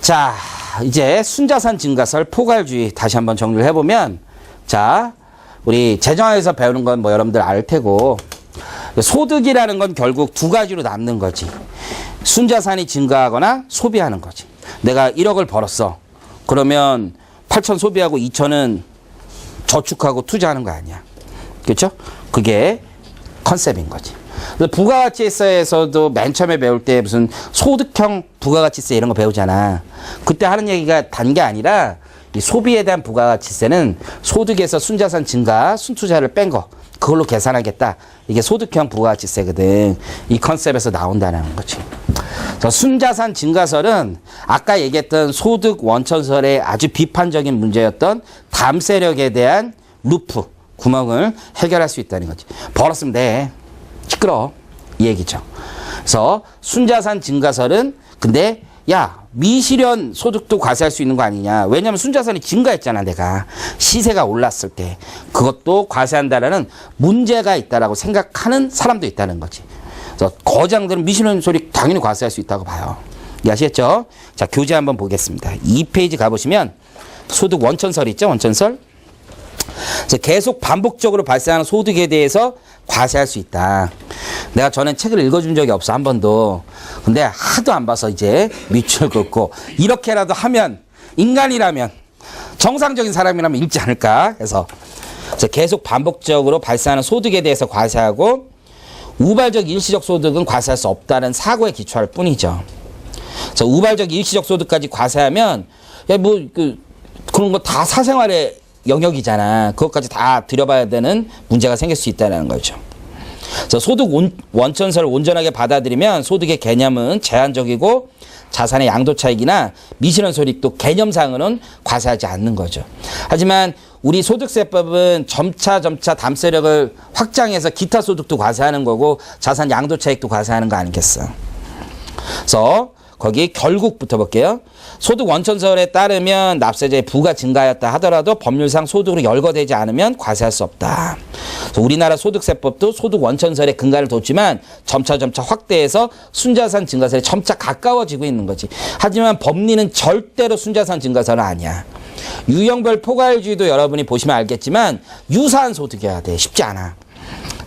자, 이제 순자산 증가설 포괄주의 다시 한번 정리를 해보면, 자, 우리 재정학에서 배우는 건 뭐 여러분들 알 테고, 소득이라는 건 결국 두 가지로 남는 거지. 순자산이 증가하거나 소비하는 거지. 내가 1억을 벌었어. 그러면 8천 소비하고 2천은 저축하고 투자하는 거 아니야. 그렇죠? 그게 컨셉인 거지. 부가가치세에서도 맨 처음에 배울 때 무슨 소득형 부가가치세 이런 거 배우잖아. 그때 하는 얘기가 단 게 아니라 이 소비에 대한 부가가치세는 소득에서 순자산 증가, 순투자를 뺀 거. 그걸로 계산하겠다. 이게 소득형 부가가치세거든. 이 컨셉에서 나온다는 거지. 그래서 순자산 증가설은 아까 얘기했던 소득 원천설의 아주 비판적인 문제였던 담세력에 대한 루프, 구멍을 해결할 수 있다는 거지. 벌었으면 돼. 시끄러워. 이 얘기죠. 그래서 순자산 증가설은 근데 야, 미실현 소득도 과세할 수 있는 거 아니냐. 왜냐하면 순자산이 증가했잖아, 내가. 시세가 올랐을 때. 그것도 과세한다라는 문제가 있다라고 생각하는 사람도 있다는 거지. 그래서 거장들은 미실현 소득 당연히 과세할 수 있다고 봐요. 아시겠죠? 자, 교재 한번 보겠습니다. 2페이지 가보시면 소득 원천설 있죠? 원천설. 계속 반복적으로 발생하는 소득에 대해서 과세할 수 있다. 내가 전에 책을 읽어준 적이 없어, 한 번도. 근데 하도 안 봐서 이제 밑줄 긋고 이렇게라도 하면 인간이라면 정상적인 사람이라면 읽지 않을까 해서 계속 반복적으로 발생하는 소득에 대해서 과세하고 우발적 일시적 소득은 과세할 수 없다는 사고에 기초할 뿐이죠. 그래서 우발적 일시적 소득까지 과세하면 그런 거 다 사생활의 영역이잖아. 그것까지 다 들여봐야 되는 문제가 생길 수 있다는 거죠. 그래서 소득 원천설을 온전하게 받아들이면 소득의 개념은 제한적이고 자산의 양도 차익이나 미실현 소득도 개념상으로는 과세하지 않는 거죠. 하지만 우리 소득세법은 점차 담세력을 확장해서 기타 소득도 과세하는 거고 자산 양도 차익도 과세하는 거 아니겠어. 그래서 거기 결국부터 볼게요. 소득 원천설에 따르면 납세자의 부가 증가하였다 하더라도 법률상 소득으로 열거되지 않으면 과세할 수 없다. 그래서 우리나라 소득세법도 소득 원천설에 근간을 뒀지만 점차 확대해서 순자산 증가설에 점차 가까워지고 있는 거지. 하지만 법리는 절대로 순자산 증가설은 아니야. 유형별 포괄주의도 여러분이 보시면 알겠지만 유사한 소득이어야 돼. 쉽지 않아.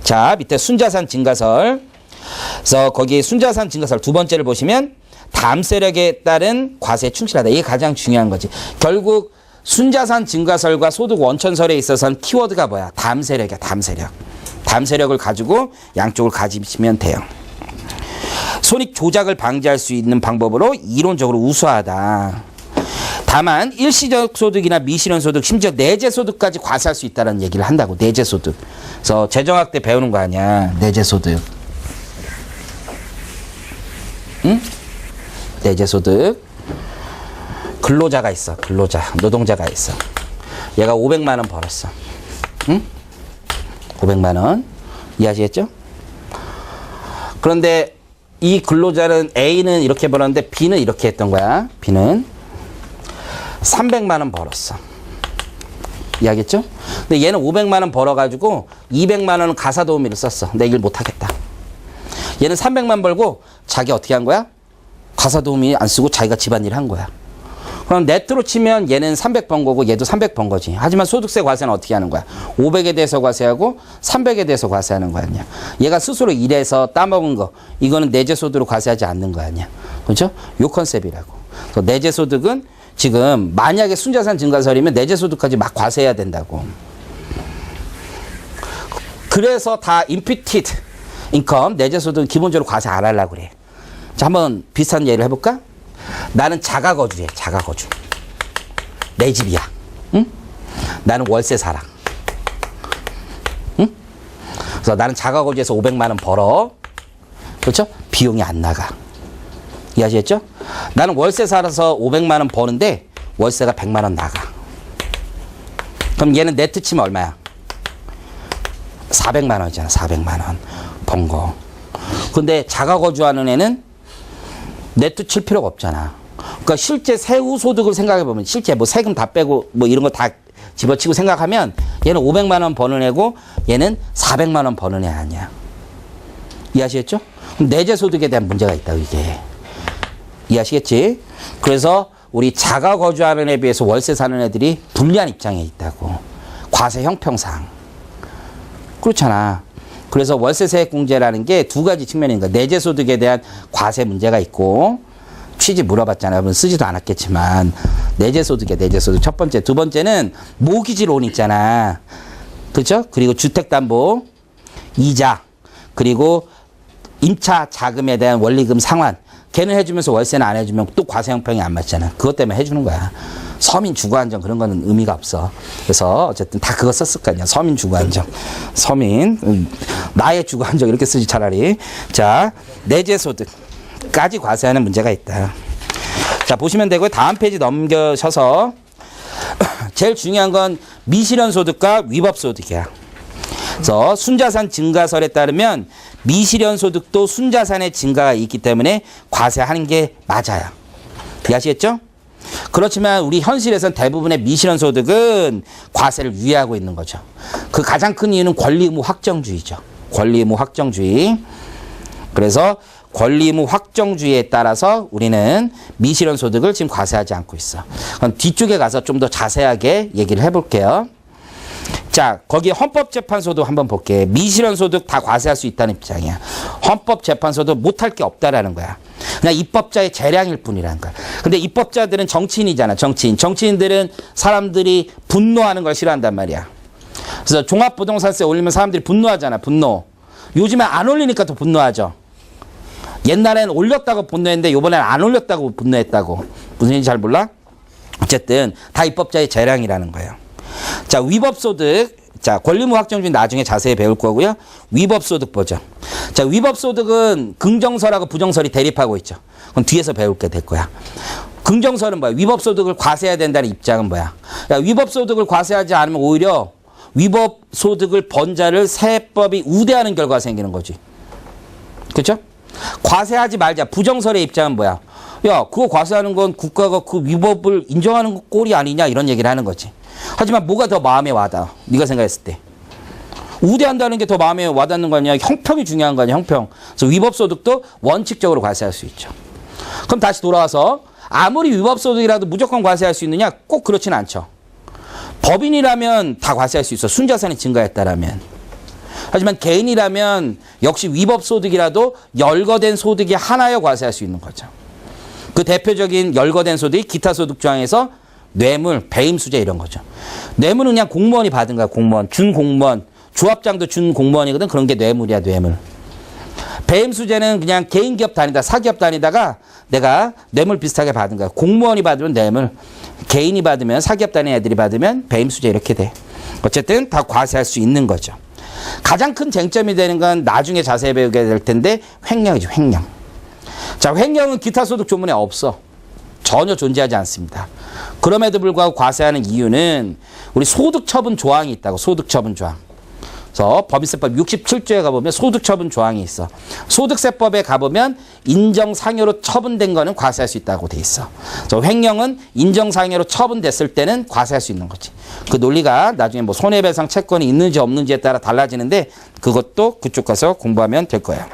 자, 밑에 순자산 증가설. 그래서 거기 순자산 증가설 두 번째를 보시면 담세력에 따른 과세에 충실하다. 이게 가장 중요한 거지. 결국 순자산 증가설과 소득 원천설에 있어서는 키워드가 뭐야? 담세력이야. 담세력을 가지고 양쪽을 가지시면 돼요. 손익 조작을 방지할 수 있는 방법으로 이론적으로 우수하다. 다만 일시적 소득이나 미실현 소득, 심지어 내재 소득까지 과세할 수 있다는 얘기를 한다고. 내재 소득. 그래서 재정학 때 배우는 거 아니야. 내재 소득. 응? 내재소득. 근로자가 있어. 노동자가 있어. 얘가 500만 원 벌었어. 응? 500만 원. 이해하시겠죠? 그런데 이 근로자는 A는 이렇게 벌었는데 B는 이렇게 했던 거야. B는 300만 원 벌었어. 이해하겠죠? 근데 얘는 500만 원 벌어가지고 200만 원은 가사도우미를 썼어. 내 일 못하겠다. 얘는 300만 벌고 자기 어떻게 한 거야? 가사도우미 안 쓰고 자기가 집안일 한 거야. 그럼 네트로 치면 얘는 300 번 거고 얘도 300 번 거지. 하지만 소득세 과세는 어떻게 하는 거야? 500에 대해서 과세하고 300에 대해서 과세하는 거 아니야. 얘가 스스로 일해서 따먹은 거, 이거는 내재소득으로 과세하지 않는 거 아니야. 그렇죠? 요 컨셉이라고. 그래서 내재소득은 지금 만약에 순자산 증가설이면 내재소득까지 막 과세해야 된다고. 그래서 다 imputed income, 내재소득은 기본적으로 과세 안 하려고 그래. 자, 한번 비슷한 예를 해볼까? 나는 자가거주해. 자가거주. 내 집이야. 응? 나는 월세 살아. 응? 그래서 나는 자가거주해서 500만 원 벌어. 그렇죠? 비용이 안 나가. 이해하시겠죠? 나는 월세 살아서 500만 원 버는데 월세가 100만 원 나가. 그럼 얘는 네트 치면 얼마야? 400만 원이잖아. 400만 원 번 거. 근데 자가거주하는 애는 네트 칠 필요가 없잖아. 그러니까 실제 세후 소득을 생각해 보면 실제 뭐 세금 다 빼고 뭐 이런 거 다 집어치고 생각하면 얘는 500만 원 버는 애고 얘는 400만 원 버는 애 아니야. 이해하시겠죠? 그럼 내재 소득에 대한 문제가 있다 이게. 이해하시겠지? 그래서 우리 자가 거주하는 애에 비해서 월세 사는 애들이 불리한 입장에 있다고. 과세 형평상. 그렇잖아. 그래서 월세세액공제라는 게 두 가지 측면인 거야. 내재소득에 대한 과세 문제가 있고, 취지 물어봤잖아요. 여러분 쓰지도 않았겠지만, 내재소득이야, 내재소득. 첫 번째. 두 번째는 모기지론 있잖아. 그렇죠? 그리고 주택담보, 이자, 그리고 임차 자금에 대한 원리금 상환. 걔는 해주면서 월세는 안 해주면 또 과세 형평이 안 맞잖아. 그것 때문에 해주는 거야. 서민 주거 안정 그런 거는 의미가 없어. 그래서 어쨌든 다 그거 썼을 거 아니야. 서민 주거 안정. 서민 나의 주거 안정 이렇게 쓰지 차라리. 자, 내재소득까지 과세하는 문제가 있다. 자, 보시면 되고요. 다음 페이지 넘겨셔서 제일 중요한 건 미실현 소득과 위법 소득이야. 그래서 순자산 증가설에 따르면 미실현 소득도 순자산의 증가가 있기 때문에 과세하는 게 맞아요. 이해하시겠죠? 그렇지만 우리 현실에서는 대부분의 미실현 소득은 과세를 유예하고 있는 거죠. 그 가장 큰 이유는 권리 의무 확정주의죠. 권리 의무 확정주의. 그래서 권리 의무 확정주의에 따라서 우리는 미실현 소득을 지금 과세하지 않고 있어. 그럼 뒤쪽에 가서 좀 더 자세하게 얘기를 해볼게요. 자, 거기 헌법재판소도 한번 볼게. 미실현 소득 다 과세할 수 있다는 입장이야. 헌법재판소도 못할 게 없다라는 거야. 그냥 입법자의 재량일 뿐이라는 거야. 근데 입법자들은 정치인이잖아, 정치인. 정치인들은 사람들이 분노하는 걸 싫어한단 말이야. 그래서 종합부동산세 올리면 사람들이 분노하잖아, 분노. 요즘에 안 올리니까 더 분노하죠. 옛날엔 올렸다고 분노했는데 이번에는 안 올렸다고 분노했다고. 무슨 얘기인지 잘 몰라? 어쨌든 다 입법자의 재량이라는 거예요. 자, 위법소득. 자, 권리의무 확정주의 나중에 자세히 배울 거고요. 위법소득 보죠. 자, 위법소득은 긍정설하고 부정설이 대립하고 있죠. 그럼 뒤에서 배울게 될 거야. 긍정설은 뭐야? 위법소득을 과세해야 된다는 입장은 뭐야? 야, 위법소득을 과세하지 않으면 오히려 위법소득을 번 자를 세법이 우대하는 결과가 생기는 거지. 그렇죠? 과세하지 말자. 부정설의 입장은 뭐야? 야, 그거 과세하는 건 국가가 그 위법을 인정하는 꼴이 아니냐 이런 얘기를 하는 거지. 하지만 뭐가 더 마음에 와닿아? 네가 생각했을 때. 우대한다는 게 더 마음에 와닿는 거 아니야? 형평이 중요한 거 아니야? 형평. 그래서 위법소득도 원칙적으로 과세할 수 있죠. 그럼 다시 돌아와서 아무리 위법소득이라도 무조건 과세할 수 있느냐? 꼭 그렇지는 않죠. 법인이라면 다 과세할 수 있어. 순자산이 증가했다라면. 하지만 개인이라면 역시 위법소득이라도 열거된 소득이 하나여 과세할 수 있는 거죠. 그 대표적인 열거된 소득이 기타소득 조항에서 뇌물, 배임수재 이런 거죠. 뇌물은 그냥 공무원이 받은 거야. 공무원, 준공무원. 조합장도 준공무원이거든. 그런 게 뇌물이야, 뇌물. 배임수재는 그냥 개인기업 다니다, 사기업 다니다가 내가 뇌물 비슷하게 받은 거야. 공무원이 받으면 뇌물, 개인이 받으면, 사기업 다니는 애들이 받으면 배임수재 이렇게 돼. 어쨌든 다 과세할 수 있는 거죠. 가장 큰 쟁점이 되는 건 나중에 자세히 배우게 될 텐데 횡령이죠, 횡령. 자, 횡령은 기타소득 조문에 없어. 전혀 존재하지 않습니다. 그럼에도 불구하고 과세하는 이유는 우리 소득처분 조항이 있다고. 소득처분 조항. 그래서 법인세법 67조에 가보면 소득처분 조항이 있어. 소득세법에 가보면 인정상여로 처분된 거는 과세할 수 있다고 돼 있어. 그래서 횡령은 인정상여로 처분됐을 때는 과세할 수 있는 거지. 그 논리가 나중에 뭐 손해배상 채권이 있는지 없는지에 따라 달라지는데 그것도 그쪽 가서 공부하면 될 거야.